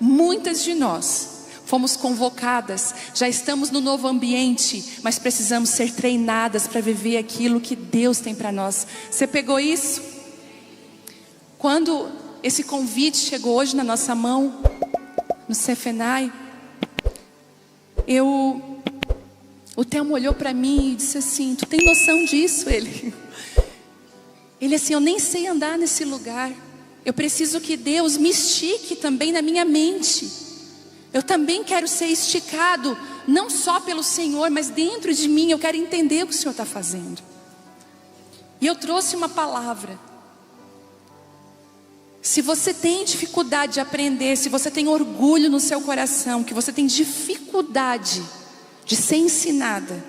Muitas de nós fomos convocadas, já estamos no novo ambiente, mas precisamos ser treinadas para viver aquilo que Deus tem para nós. Você pegou isso? Quando esse convite chegou hoje na nossa mão, no Sefenai, o Telmo olhou para mim e disse assim: tu tem noção disso? Ele assim, eu nem sei andar nesse lugar. Eu preciso que Deus me estique também na minha mente. Eu também quero ser esticado, não só pelo Senhor, mas dentro de mim eu quero entender o que o Senhor está fazendo. E eu trouxe uma palavra. Se você tem dificuldade de aprender, se você tem orgulho no seu coração, que você tem dificuldade de ser ensinada,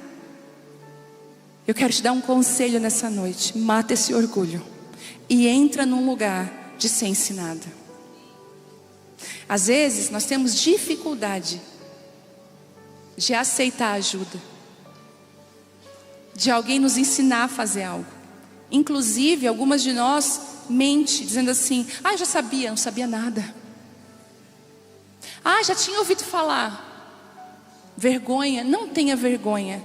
eu quero te dar um conselho nessa noite: mata esse orgulho e entra num lugar de ser ensinada. Às vezes nós temos dificuldade de aceitar ajuda, de alguém nos ensinar a fazer algo. Inclusive algumas de nós mente dizendo assim: eu já sabia, não sabia nada. Já tinha ouvido falar. Vergonha, não tenha vergonha.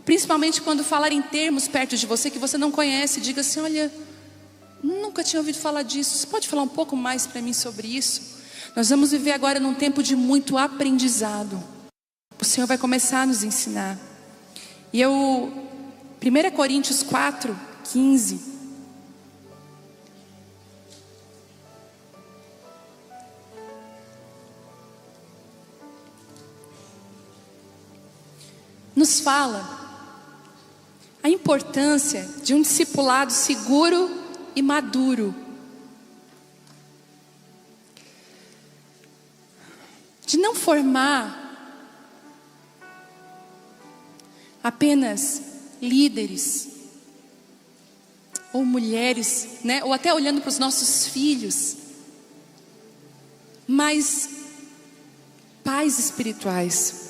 Principalmente quando falarem termos perto de você que você não conhece. Diga assim: olha, nunca tinha ouvido falar disso. Você pode falar um pouco mais para mim sobre isso? Nós vamos viver agora num tempo de muito aprendizado. O Senhor vai começar a nos ensinar. E 1 Coríntios 4:15. Nos fala a importância de um discipulado seguro e maduro, de não formar apenas líderes ou mulheres, né? Ou até olhando para os nossos filhos, mas pais espirituais.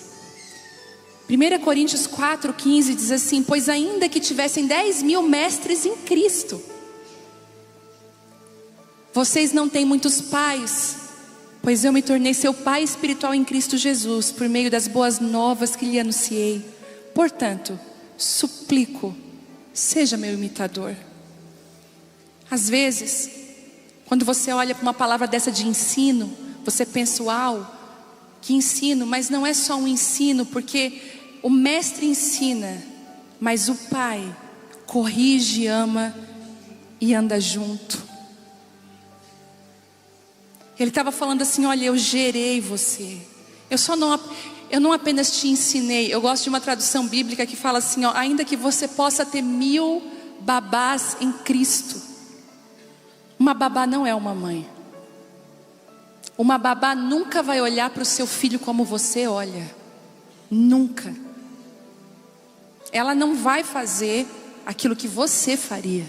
1 Coríntios 4:15 diz assim: pois ainda que tivessem 10.000 mestres em Cristo, vocês não têm muitos pais, pois eu me tornei seu pai espiritual em Cristo Jesus, por meio das boas novas que lhe anunciei. Portanto, suplico, seja meu imitador. Às vezes, quando você olha para uma palavra dessa de ensino, você pensa: uau, que ensino. Mas não é só um ensino, porque o mestre ensina, mas o pai corrige, ama e anda junto. Ele estava falando assim: olha, eu gerei você. Eu não apenas te ensinei. Eu gosto de uma tradução bíblica que fala assim: ainda que você possa ter 1000 babás em Cristo. Uma babá não é uma mãe. Uma babá nunca vai olhar para o seu filho como você olha. Nunca. Ela não vai fazer aquilo que você faria.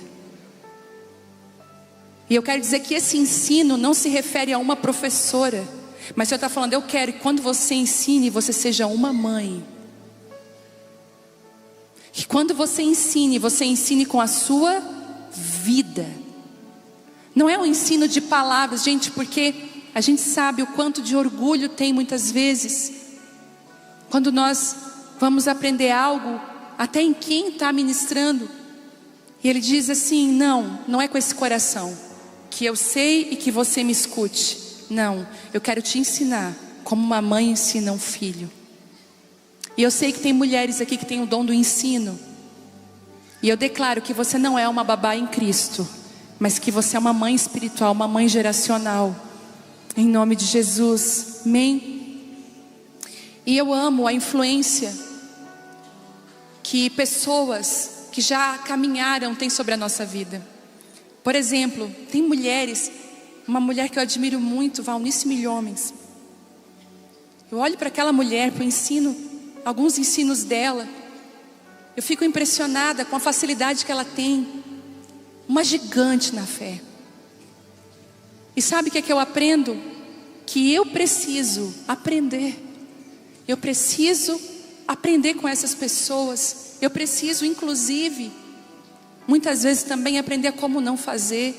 E eu quero dizer que esse ensino não se refere a uma professora, mas o Senhor está falando: eu quero que quando você ensine, você seja uma mãe. Que quando você ensine com a sua vida. Não é um ensino de palavras, gente, porque a gente sabe o quanto de orgulho tem muitas vezes quando nós vamos aprender algo, até em quem está ministrando, e ele diz assim: não é com esse coração que eu sei e que você me escute. Não, eu quero te ensinar como uma mãe ensina um filho. E eu sei que tem mulheres aqui que têm o dom do ensino, e eu declaro que você não é uma babá em Cristo, mas que você é uma mãe espiritual, uma mãe geracional, em nome de Jesus, amém? E eu amo a influência que pessoas que já caminharam têm sobre a nossa vida. Por exemplo, tem mulheres, uma mulher que eu admiro muito, Valnice Milhomens. Eu olho para aquela mulher, para o ensino, alguns ensinos dela, eu fico impressionada com a facilidade que ela tem. Uma gigante na fé. E sabe o que é que eu aprendo? Que eu preciso aprender. Eu preciso aprender com essas pessoas. Eu preciso, inclusive, muitas vezes também aprender como não fazer.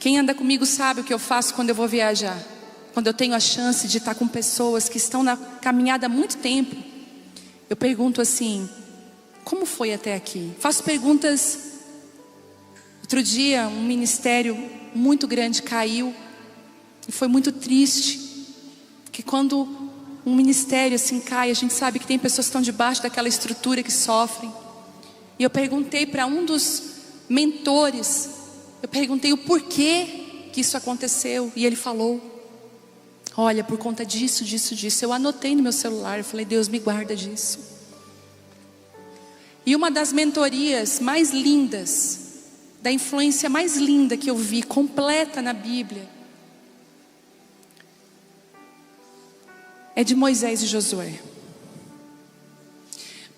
Quem anda comigo sabe o que eu faço quando eu vou viajar. quando eu tenho a chance de estar com pessoas que estão na caminhada há muito tempo, eu pergunto assim: como foi até aqui? Faço perguntas. Outro dia um ministério muito grande caiu, e foi muito triste, que quando um ministério assim cai, a gente sabe que tem pessoas que estão debaixo daquela estrutura que sofrem. E eu perguntei para um dos mentores, eu perguntei o porquê que isso aconteceu, e ele falou: olha, por conta disso, disso, disso. Eu anotei no meu celular, eu falei: Deus, me guarda disso. E uma das mentorias mais lindas, da influência mais linda que eu vi, completa na Bíblia, é de Moisés e Josué.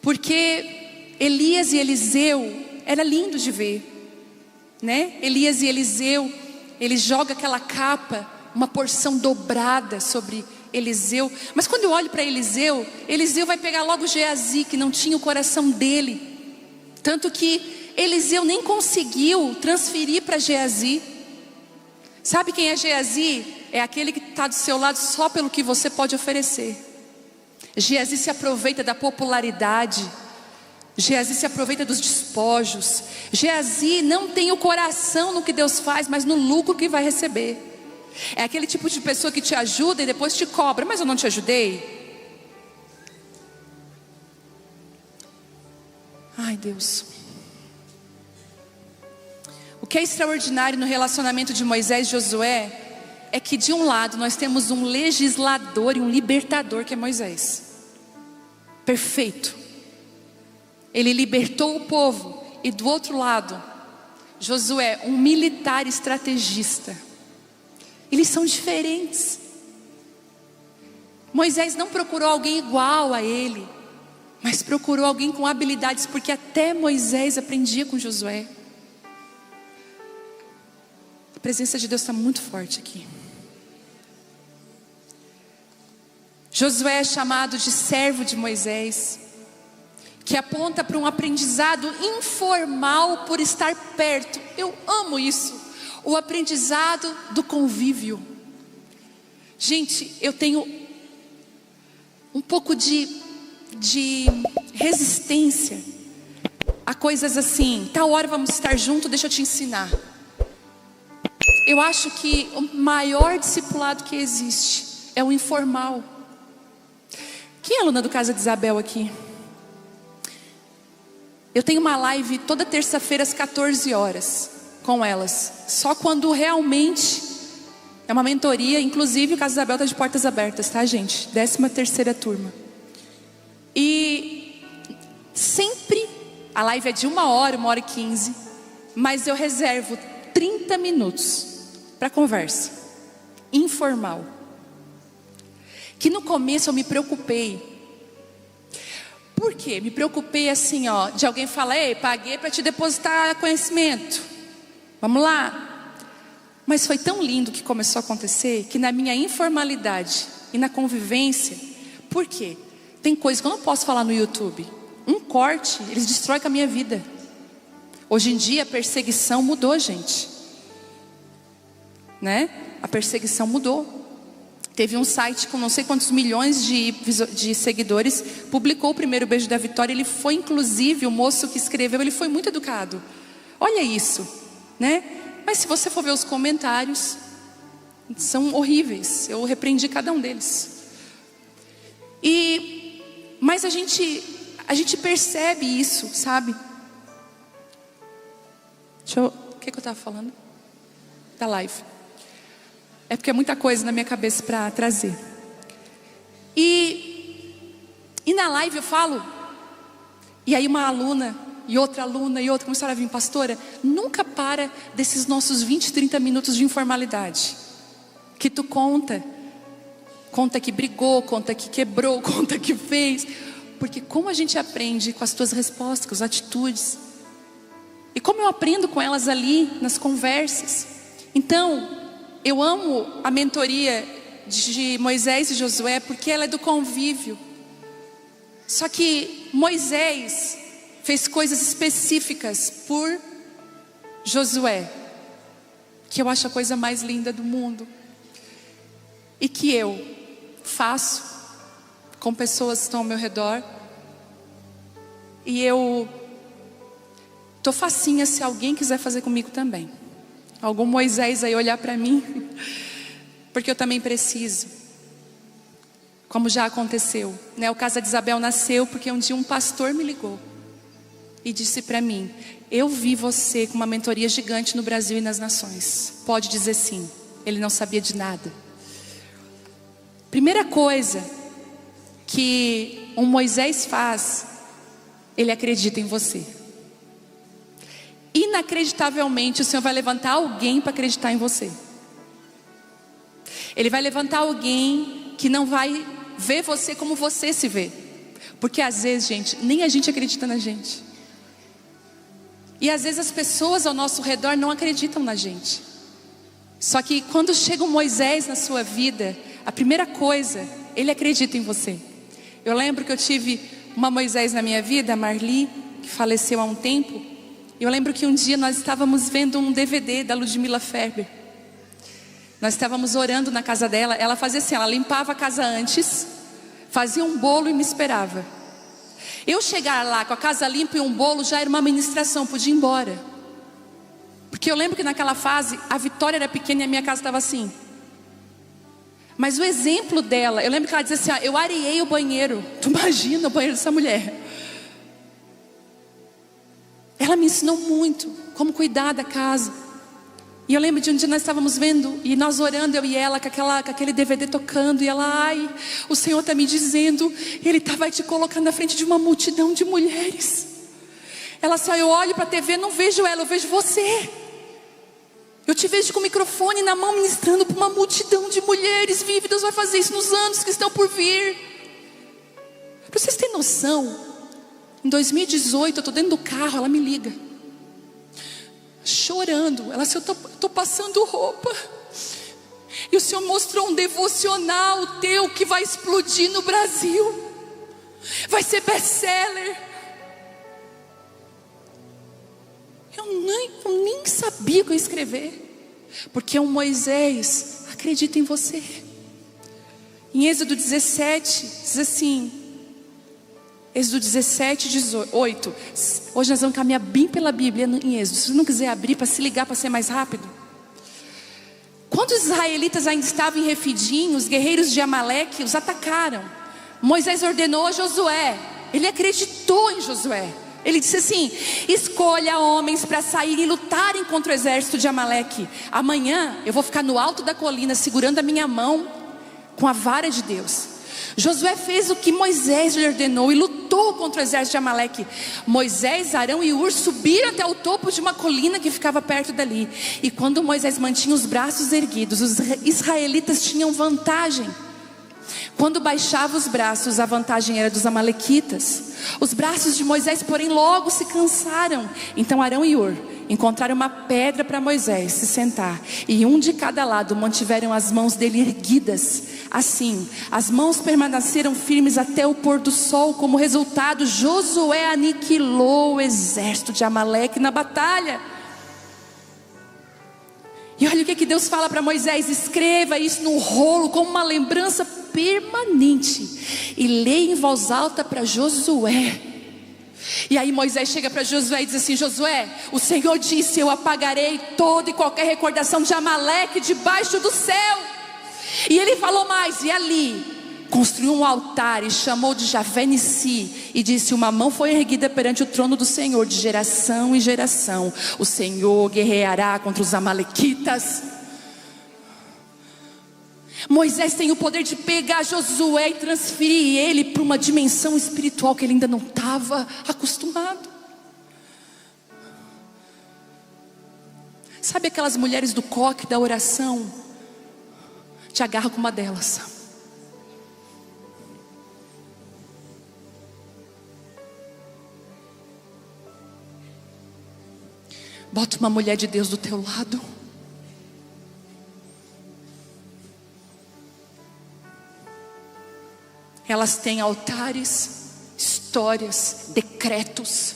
Porque Elias e Eliseu, era lindo de ver, né? Elias e Eliseu, ele joga aquela capa, uma porção dobrada sobre Eliseu. Mas quando eu olho para Eliseu, Eliseu vai pegar logo Geazi, que não tinha o coração dele. Tanto que Eliseu nem conseguiu transferir para Geazi. Sabe quem é Geazi? É aquele que está do seu lado só pelo que você pode oferecer. Geazi se aproveita da popularidade. Geazi se aproveita dos despojos. Geazi não tem o coração no que Deus faz, mas no lucro que vai receber. É aquele tipo de pessoa que te ajuda e depois te cobra: mas eu não te ajudei? Ai, Deus. O que é extraordinário no relacionamento de Moisés e Josué é que de um lado nós temos um legislador e um libertador, que é Moisés. Perfeito. Ele libertou o povo. E do outro lado, Josué, um militar estrategista. Eles são diferentes. Moisés não procurou alguém igual a ele, mas procurou alguém com habilidades, porque até Moisés aprendia com Josué. A presença de Deus está muito forte aqui. Josué é chamado de servo de Moisés, que aponta para um aprendizado informal por estar perto. Eu amo isso, o aprendizado do convívio. Gente, eu tenho um pouco de resistência a coisas assim: tal hora vamos estar juntos, deixa eu te ensinar. Eu acho que o maior discipulado que existe é o informal. Quem é aluna do Casa de Isabel aqui? Eu tenho uma live toda terça-feira às 14 horas com elas. Só quando realmente é uma mentoria. Inclusive o Casa Isabel está de portas abertas, tá, gente? 13ª turma. E sempre a live é de 1h, 1h15. Mas eu reservo 30 minutos para conversa informal. Que no começo eu me preocupei. Por quê? Me preocupei assim, ó, de alguém falar: ei, paguei para te depositar conhecimento, vamos lá. Mas foi tão lindo que começou a acontecer, que na minha informalidade e na convivência. Por quê? Tem coisas que eu não posso falar no YouTube. Um corte, eles destroem com a minha vida. Hoje em dia a perseguição mudou, gente, né? A perseguição mudou. Teve um site com não sei quantos milhões de seguidores, publicou o primeiro beijo da Vitória. Ele foi, inclusive, o moço que escreveu, ele foi muito educado. Olha isso, né? Mas se você for ver os comentários, são horríveis. Eu repreendi cada um deles. Mas a gente percebe isso, sabe? O que eu estava falando? Da live. É porque é muita coisa na minha cabeça para trazer. E na live eu falo. E aí uma aluna e outra começaram a vir: pastora, nunca para desses nossos 20, 30 minutos de informalidade. Que tu conta que brigou, conta que quebrou, conta que fez. Porque como a gente aprende com as tuas respostas, com as atitudes. E como eu aprendo com elas ali nas conversas. Então, eu amo a mentoria de Moisés e Josué, porque ela é do convívio. Só que Moisés fez coisas específicas por Josué, que eu acho a coisa mais linda do mundo. e que eu faço com pessoas que estão ao meu redor. E eu tô facinha se alguém quiser fazer comigo também. Algum Moisés aí olhar para mim, porque eu também preciso. Como já aconteceu, né? O caso de Isabel nasceu porque um dia um pastor me ligou e disse para mim: eu vi você com uma mentoria gigante no Brasil e nas nações. Pode dizer sim. Ele não sabia de nada. Primeira coisa que um Moisés faz, ele acredita em você. Inacreditavelmente, o Senhor vai levantar alguém para acreditar em você. Ele vai levantar alguém que não vai ver você como você se vê. Porque às vezes, gente, nem a gente acredita na gente. E às vezes as pessoas ao nosso redor não acreditam na gente. Só que quando chega um Moisés na sua vida, a primeira coisa, ele acredita em você. Eu lembro que eu tive uma Moisés na minha vida, a Marli, que faleceu há um tempo. Eu lembro que um dia nós estávamos vendo um DVD da Ludmila Ferber. Nós estávamos orando na casa dela. Ela fazia assim, ela limpava a casa antes, fazia um bolo e me esperava. Eu chegar lá com a casa limpa e um bolo já era uma ministração, podia ir embora. Porque eu lembro que naquela fase a Vitória era pequena e a minha casa estava assim. Mas o exemplo dela, eu lembro que ela dizia assim, eu areei o banheiro. Tu imagina o banheiro dessa mulher? Ela me ensinou muito como cuidar da casa. E eu lembro de um dia nós estávamos vendo e nós orando, eu e ela, com aquele DVD tocando. E ela, ai, o Senhor está me dizendo, Ele vai te colocar na frente de uma multidão de mulheres. Ela assim, eu olho para a TV, não vejo ela, eu vejo você. Eu te vejo com o microfone na mão ministrando para uma multidão de mulheres. Vive, Deus vai fazer isso nos anos que estão por vir. Para vocês terem noção, em 2018 eu estou dentro do carro, ela me liga chorando. Ela disse, eu estou passando roupa e o Senhor mostrou um devocional teu que vai explodir no Brasil, vai ser best-seller. Eu nem sabia o que eu ia escrever, porque um Moisés acredita em você. Em Êxodo 17 diz assim, Êxodo 17, 18. Hoje nós vamos caminhar bem pela Bíblia em Êxodo. Se você não quiser abrir para se ligar, para ser mais rápido. Quando os israelitas ainda estavam em Refidim, os guerreiros de Amaleque os atacaram. Moisés ordenou a Josué. Ele acreditou em Josué. Ele disse assim, escolha homens para sair e lutarem contra o exército de Amaleque. Amanhã eu vou ficar no alto da colina segurando a minha mão com a vara de Deus. Josué fez o que Moisés lhe ordenou e lutou contra o exército de Amaleque. Moisés, Arão e Hur subiram até o topo de uma colina que ficava perto dali. E quando Moisés mantinha os braços erguidos, os israelitas tinham vantagem. Quando baixava os braços, a vantagem era dos amalequitas. Os braços de Moisés, porém, logo se cansaram. Então Arão e Hur encontraram uma pedra para Moisés se sentar, e um de cada lado mantiveram as mãos dele erguidas. Assim, as mãos permaneceram firmes até o pôr do sol. Como resultado, Josué aniquilou o exército de Amaleque na batalha. E olha o que Deus fala para Moisés: escreva isso no rolo como uma lembrança permanente e leia em voz alta para Josué. E aí Moisés chega para Josué e diz assim: Josué, o Senhor disse, eu apagarei toda e qualquer recordação de Amaleque debaixo do céu. E ele falou mais, e ali construiu um altar e chamou de Javé Nissi, e disse: uma mão foi erguida perante o trono do Senhor de geração em geração. O Senhor guerreará contra os amalequitas. Moisés tem o poder de pegar Josué e transferir ele para uma dimensão espiritual que ele ainda não estava acostumado. Sabe aquelas mulheres do coque da oração? Te agarra com uma delas. Bota uma mulher de Deus do teu lado. Elas têm altares, histórias, decretos.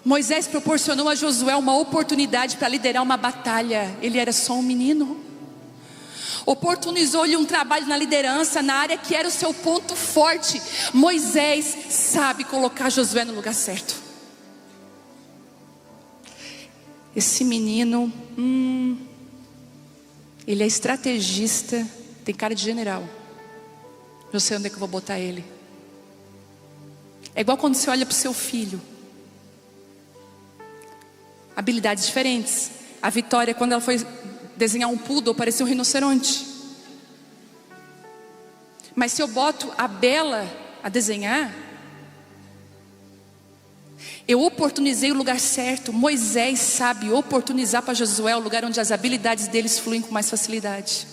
Moisés proporcionou a Josué uma oportunidade para liderar uma batalha. Ele era só um menino. oportunizou-lhe um trabalho na liderança, na área que era o seu ponto forte. Moisés sabe colocar Josué no lugar certo. Esse menino, ele é estrategista, tem cara de general. Eu sei onde é que eu vou botar ele. É igual quando você olha para o seu filho. Habilidades diferentes. A Vitória, quando ela foi desenhar um poodle, parecia um rinoceronte. Mas se eu boto a Bela a desenhar, eu oportunizei o lugar certo. Moisés sabe oportunizar para Josué o lugar onde as habilidades deles fluem com mais facilidade.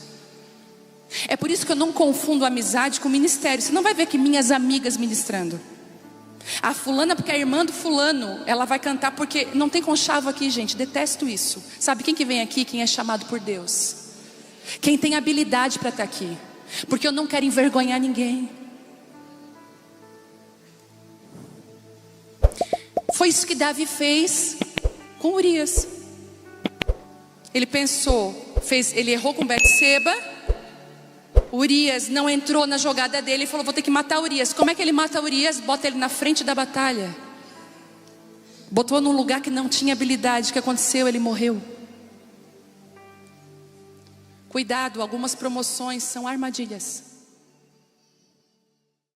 É por isso que eu não confundo amizade com ministério. Você não vai ver que minhas amigas ministrando. A fulana porque é irmã do fulano, ela vai cantar porque não tem conchavo aqui, gente, detesto isso. Sabe quem que vem aqui? Quem é chamado por Deus, quem tem habilidade para estar aqui, porque eu não quero envergonhar ninguém. Foi isso que Davi fez com Urias. Ele pensou, ele errou com Betseba. Urias não entrou na jogada dele e falou: vou ter que matar Urias. Como é que ele mata Urias? Bota ele na frente da batalha. Botou num lugar que não tinha habilidade. O que aconteceu? Ele morreu. Cuidado, algumas promoções são armadilhas.